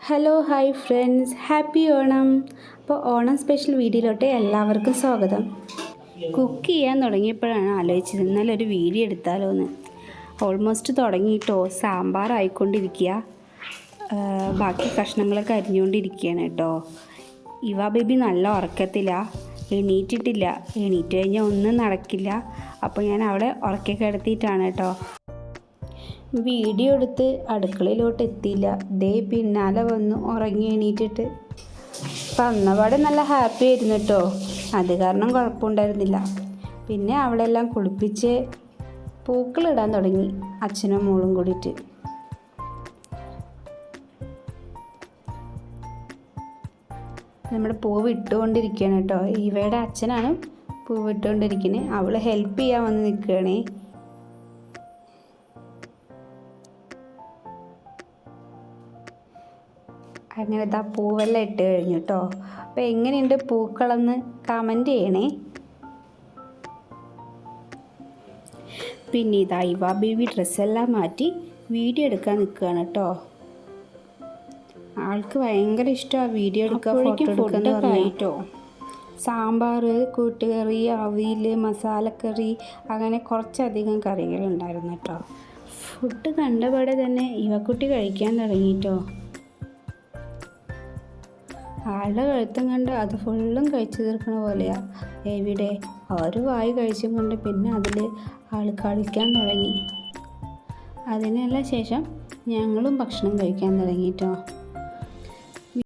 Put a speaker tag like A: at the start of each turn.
A: Hello hi friends, happy Onam. അപ്പോൾ Onam special വീഡിയോയിലോട്ട് എല്ലാവർക്കും സ്വാഗതം. കുക്ക് ചെയ്യാൻ തുടങ്ങിയപ്പോഴാണ് ആലോചിച്ചത് ഇന്നലെ ഒരു വീഡിയോ എടുത്താലോ എന്ന്. ഓൾമോസ്റ്റ് തുടങ്ങിയിട്ടോ, സാമ്പാർ ആയിക്കൊണ്ടിരിക്കുക, ബാക്കി കഷ്ണങ്ങളൊക്കെ അരിഞ്ഞുകൊണ്ടിരിക്കുകയാണ് കേട്ടോ. ഇവ ബേബി നല്ല ഉറക്കത്തിലാണ്, എണീറ്റിട്ടില്ല. എണീറ്റ് കഴിഞ്ഞാൽ ഒന്നും നടക്കില്ല. അപ്പോൾ ഞാൻ അവളെ ഉറക്കി കിടത്തിയിട്ടാണ് കേട്ടോ വീഡിയോ എടുത്ത് അടുക്കളയിലോട്ട് എത്തിയില്ല. ദേ പിന്നാലെ വന്നു ഉറങ്ങി എണീറ്റിട്ട്. വന്നപാടെ നല്ല ഹാപ്പി ആയിരുന്നു കേട്ടോ, അത് കാരണം കുഴപ്പമുണ്ടായിരുന്നില്ല. പിന്നെ അവളെല്ലാം കുളിപ്പിച്ച് പൂക്കളിടാൻ തുടങ്ങി, അച്ഛനും മോളും കൂടിയിട്ട്. നമ്മുടെ പൂവ് ഇട്ടുകൊണ്ടിരിക്കുകയാണ് കേട്ടോ. ഇവയുടെ അച്ഛനാണ് പൂവ് ഇട്ടുകൊണ്ടിരിക്കുന്നത്. അവൾ ഹെൽപ്പ് ചെയ്യാൻ വന്ന് നിൽക്കുകയാണേ. അങ്ങനെ ഇതാ പൂവെല്ലാം ഇട്ട് കഴിഞ്ഞു കേട്ടോ. അപ്പോൾ എങ്ങനെയുണ്ട് പൂക്കളെന്ന് കമൻറ്റ് ചെയ്യണേ. പിന്നെ ഇതാ ഇവ ബേബി ഡ്രസ്സെല്ലാം മാറ്റി വീഡിയോ എടുക്കാൻ നിൽക്കുകയാണ് കേട്ടോ. ആൾക്ക് ഭയങ്കര ഇഷ്ടമാണ് വീഡിയോ എടുക്കുക, ഫോട്ടോ എടുക്കുക പറഞ്ഞിട്ടോ. സാമ്പാർ, കൂട്ടുകറി, അവിയൽ, മസാലക്കറി, അങ്ങനെ കുറച്ചധികം കറികളുണ്ടായിരുന്നു കേട്ടോ. ഫുഡ് കണ്ടപാടെ തന്നെ ഇവക്കുട്ടി കഴിക്കാൻ തുടങ്ങിയിട്ടോ. ആളുടെ കഴുത്തും കണ്ട് അത് ഫുള്ളും കഴിച്ചു തീർക്കണ പോലെയാണ്. എവിടെ ഒരു വായി കഴിച്ചും കൊണ്ട് പിന്നെ അതിൽ ആൾ കളിക്കാൻ തുടങ്ങി. അതിനെല്ലാം ശേഷം ഞങ്ങളും ഭക്ഷണം കഴിക്കാൻ തുടങ്ങിയിട്ടോ.